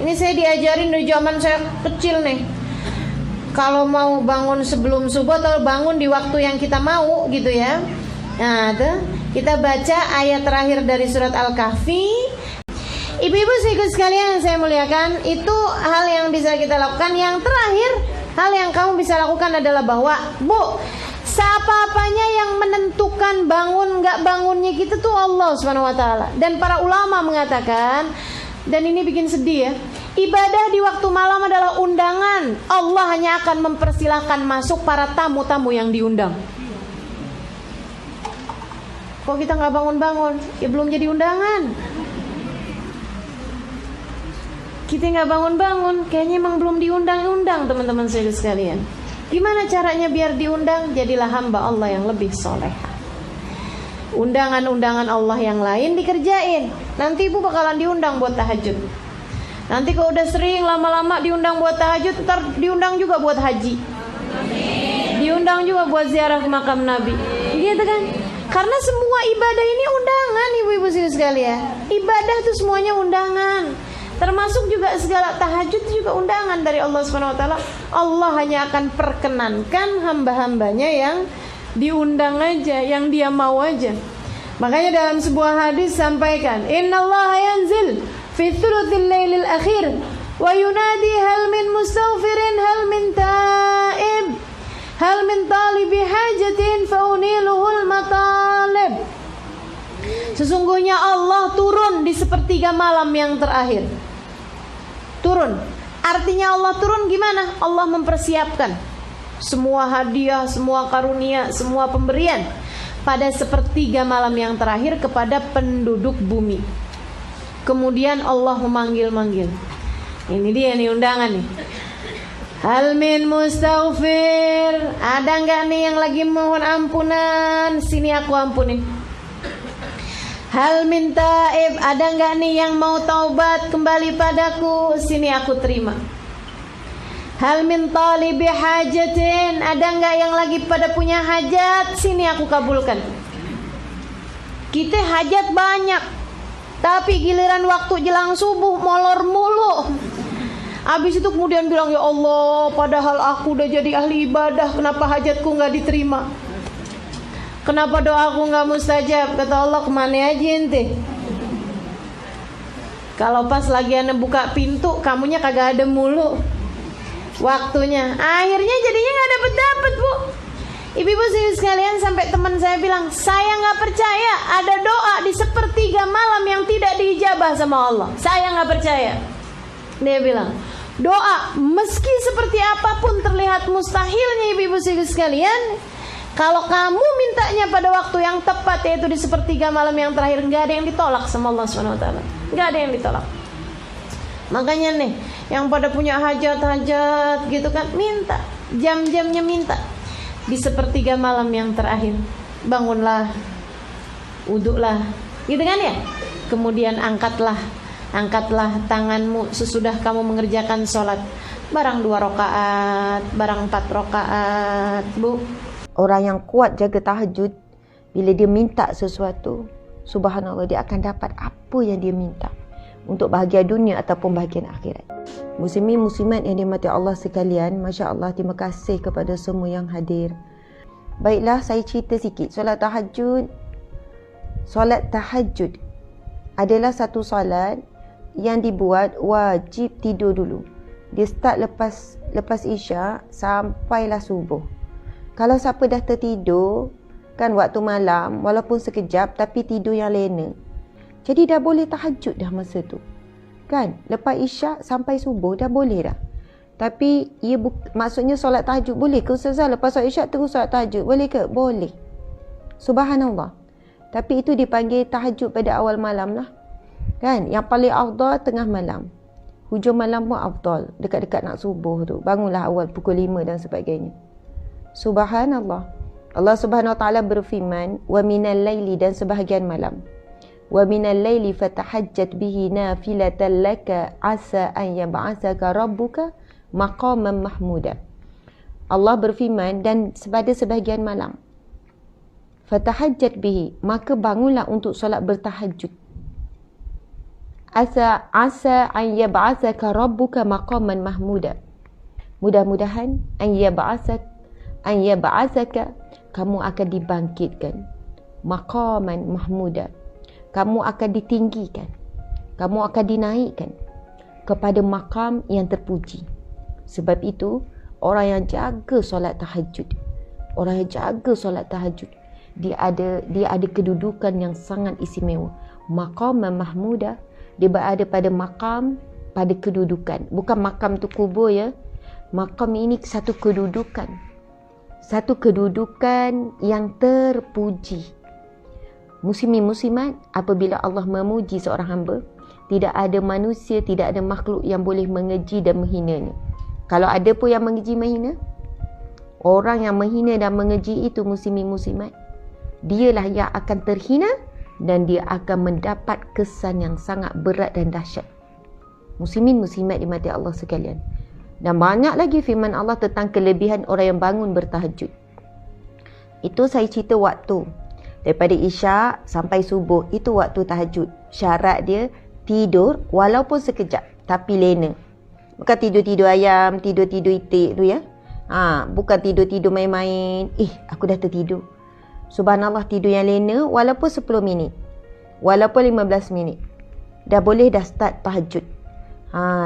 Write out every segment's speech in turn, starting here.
Ini saya diajarin dari zaman saya kecil nih. Kalau mau bangun sebelum subuh atau bangun di waktu yang kita mau gitu ya. Nah, tuh kita baca ayat terakhir dari surat Al-Kahfi. Ibu-ibu sekalian yang saya muliakan, itu hal yang bisa kita lakukan. Yang terakhir, hal yang kamu bisa lakukan adalah bahwa, Bu, apa-apanya yang menentukan bangun nggak bangunnya kita tuh Allah Subhanahu wa taala. Dan para ulama mengatakan, dan ini bikin sedih ya, ibadah di waktu malam adalah undangan. Allah hanya akan mempersilahkan masuk para tamu-tamu yang diundang. Kok kita nggak bangun-bangun? Ya belum jadi undangan. Kita nggak bangun-bangun, kayaknya emang belum diundang-undang, teman-teman saya sekalian. Gimana caranya biar diundang? Jadilah hamba Allah yang lebih soleha. Undangan-undangan Allah yang lain dikerjain. Nanti ibu bakalan diundang buat tahajud. Nanti kalau udah sering lama-lama diundang buat tahajud, ntar diundang juga buat haji. Diundang juga buat ziarah ke makam Nabi. Gitu kan? Karena semua ibadah ini undangan, ibu-ibu sekalian. Ibadah itu semuanya undangan. Termasuk juga segala tahajud juga undangan dari Allah Subhanahu wa taala. Allah hanya akan perkenankan hamba-hambanya yang diundang aja, yang dia mau aja. Makanya dalam sebuah hadis sampaikan, "Innallaha yanzil fi thuluthil lailil akhir wa yunadi hal min mustaghfirin hal min taib hal min talibi hajatin fa uniluhul matalib." Sesungguhnya Allah turun di sepertiga malam yang terakhir. Turun. Artinya Allah turun gimana? Allah mempersiapkan semua hadiah, semua karunia, semua pemberian pada sepertiga malam yang terakhir kepada penduduk bumi. Kemudian Allah memanggil-manggil. Ini dia nih undangan nih. Hal min mustaghfir. Ada nggak nih yang lagi mohon ampunan? Sini aku ampunin. Hal min taib, ada nggak nih yang mau taubat kembali padaku? Sini aku terima. Hal min talibi hajatin, ada nggak yang lagi pada punya hajat? Sini aku kabulkan. Kita hajat banyak, tapi giliran waktu jelang subuh molor mulu. Habis itu kemudian bilang, ya Allah, padahal aku udah jadi ahli ibadah, kenapa hajatku nggak diterima? Kenapa doaku nggak mustajab? Kata Allah, kemana aja ente? Kalau pas lagi ane buka pintu, kamunya kagak ada mulu waktunya. Akhirnya jadinya nggak dapet, Bu. Ibu-ibu sekalian, sampai teman saya bilang, saya nggak percaya ada doa di sepertiga malam yang tidak diijabah sama Allah. Saya nggak percaya. Dia bilang, doa meski seperti apapun terlihat mustahilnya, ibu-ibu sekalian, kalau kamu mintanya pada waktu yang tepat, yaitu di sepertiga malam yang terakhir, nggak ada yang ditolak sama Allah Subhanahu wa taala. Nggak ada yang ditolak. Makanya nih, yang pada punya hajat-hajat gitu kan, minta, jam-jamnya minta. Di sepertiga malam yang terakhir, bangunlah, wudhulah, gitu kan ya. Kemudian angkatlah tanganmu sesudah kamu mengerjakan sholat. Barang 2 rakaat, barang 4 rakaat, Bu. Orang yang kuat jaga tahajud, bila dia minta sesuatu, subhanallah, dia akan dapat apa yang dia minta, untuk bahagia dunia ataupun bahagian akhirat. Muslimin muslimat yang dirahmati Allah sekalian, Masya Allah, terima kasih kepada semua yang hadir. Baiklah, saya cerita sikit. Solat tahajud adalah satu solat yang dibuat wajib tidur dulu. Dia start lepas isyak sampailah subuh. Kalau siapa dah tertidur kan waktu malam, walaupun sekejap, tapi tidur yang lena, jadi dah boleh tahajud dah masa tu. Kan? Lepas isyak sampai subuh dah boleh dah. Tapi maksudnya solat tahajud boleh ke Ustazah? Lepas solat isyak terus solat tahajud, boleh ke? Boleh. Subhanallah. Tapi itu dipanggil tahajud pada awal malam lah. Kan? Yang paling afdal tengah malam. Hujung malam pun afdal. Dekat-dekat nak subuh tu. Bangunlah awal pukul 5 dan sebagainya. Subhanallah. Allah Subhanahu wa taala berfirman, "Wa minal laili," dan sebahagian malam. "Wa minal laili fatahajjat bihi nafilatan laka asa an yab'atsaka rabbuka maqaman mahmuda." Allah berfirman, dan pada sebahagian malam. Fatahajjat bihi, maka bangunlah untuk solat bertahajud. asa an yab'atsaka rabbuka maqaman mahmuda. Mudah-mudahan an yab'atsaka kamu akan dibangkitkan. Maqaman mahmuda. Kamu akan ditinggikan. Kamu akan dinaikkan kepada makam yang terpuji. Sebab itu, orang yang jaga solat tahajud, dia ada kedudukan yang sangat istimewa. Maqam mahmuda, dia berada pada makam, pada kedudukan. Bukan makam tu kubur ya. Makam ini satu kedudukan yang terpuji. Muslimin muslimat, apabila Allah memuji seorang hamba, tidak ada manusia, tidak ada makhluk yang boleh mengeji dan menghinanya. Kalau ada pun yang mengeji menghina, orang yang menghina dan mengeji itu muslimin muslimat, dialah yang akan terhina dan dia akan mendapat kesan yang sangat berat dan dahsyat. Muslimin muslimat dimati Allah sekalian. Dan banyak lagi firman Allah tentang kelebihan orang yang bangun bertahajud. Itu saya cerita waktu daripada Isyak sampai subuh, itu waktu tahajud. Syarat dia tidur walaupun sekejap, tapi lena. Bukan tidur-tidur ayam, tidur-tidur itik tu ya. Bukan tidur-tidur main-main. Aku dah tertidur. Subhanallah, tidur yang lena walaupun 10 minit. Walaupun 15 minit. Dah boleh dah start tahajud.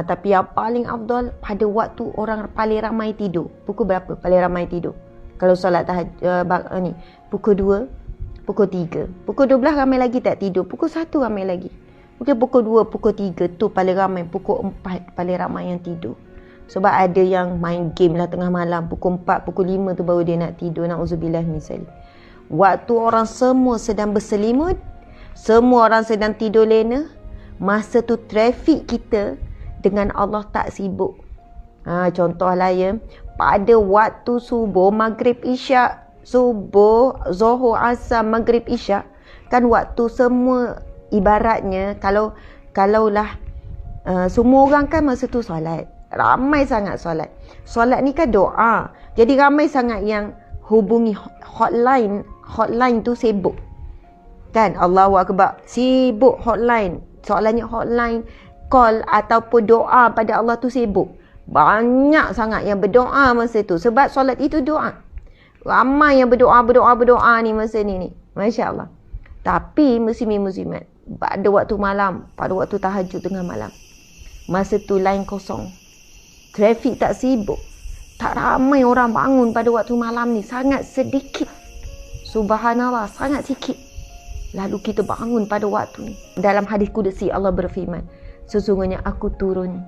Tapi yang paling afdal pada waktu orang paling ramai tidur. Pukul berapa paling ramai tidur? Kalau solat tahajud pukul 2, pukul 3. Pukul 12 ramai lagi tak tidur. Pukul 1 ramai lagi. Mungkin pukul 2, pukul 3 tu paling ramai. Pukul 4 paling ramai yang tidur. Sebab ada yang main game lah tengah malam. Pukul 4, pukul 5 tu baru dia nak tidur. Na'udzubillah misalnya. Waktu orang semua sedang berselimut, semua orang sedang tidur lena, masa tu trafik kita dengan Allah tak sibuk. Contohlah ya, pada waktu subuh, maghrib, isyak, subuh, zuhur, asar, maghrib, isyak, kan waktu semua ibaratnya kalaulah semua orang kan masa tu solat. Ramai sangat solat. Solat ni kan doa. Jadi ramai sangat yang hubungi hotline tu sibuk. Kan? Allahu Akbar. Sibuk hotline. Soalannya hotline, call ataupun doa pada Allah tu sibuk. Banyak sangat yang berdoa masa tu. Sebab solat itu doa. Ramai yang berdoa ni masa ni. Masya Allah. Tapi muslimin-muslimat, pada waktu malam, pada waktu tahajud tengah malam, masa tu line kosong. Trafik tak sibuk. Tak ramai orang bangun pada waktu malam ni. Sangat sedikit. Subhanallah, sangat sikit. Lalu kita bangun pada waktu ni. Dalam hadis kudusi Allah berfirman, sesungguhnya aku turun.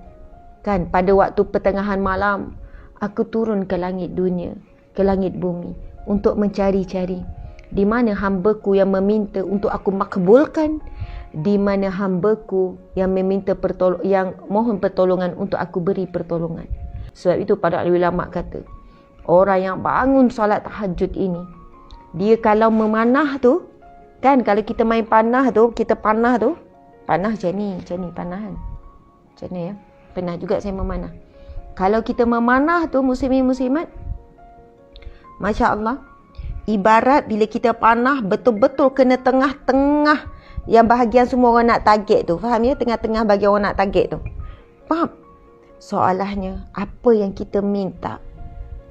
Kan, pada waktu pertengahan malam, aku turun ke langit dunia, ke langit bumi, untuk mencari-cari di mana hamba-Ku yang meminta untuk aku makbulkan, di mana hamba-Ku yang meminta yang mohon pertolongan untuk aku beri pertolongan. Sebab itu para ulama kata, orang yang bangun solat tahajud ini, dia kalau memanah tu, kan kalau kita main panah tu, panah macam ni panahan. Macam ni ya. Pernah juga saya memanah. Kalau kita memanah tu, muslimin muslimat, Masya Allah, ibarat bila kita panah betul-betul kena tengah-tengah yang bahagian semua orang nak target tu. Faham ya? Tengah-tengah bagi orang nak target tu. Faham? Soalannya, apa yang kita minta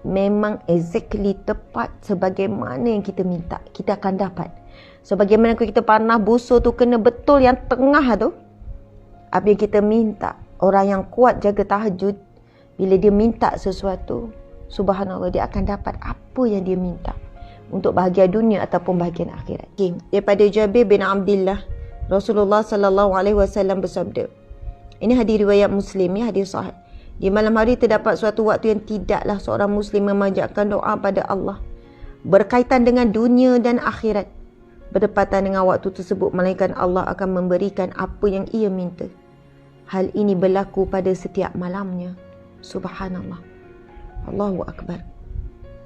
memang exactly tepat sebagaimana yang kita minta, kita akan dapat. Sebagaimana kita panah busur tu kena betul yang tengah tu. Apa yang kita minta, orang yang kuat jaga tahajud, bila dia minta sesuatu, subhanallah, dia akan dapat apa yang dia minta. Untuk bahagia dunia ataupun bahagian akhirat. Okay. Daripada Jabir bin Abdullah, Rasulullah SAW bersabda. Ini hadis riwayat Muslim, ya, hadis sahih. Di malam hari terdapat suatu waktu yang tidaklah seorang Muslim memanjatkan doa pada Allah berkaitan dengan dunia dan akhirat. Berdepatan dengan waktu tersebut, malaikat Allah akan memberikan apa yang ia minta. Hal ini berlaku pada setiap malamnya. Subhanallah. Allahu Akbar.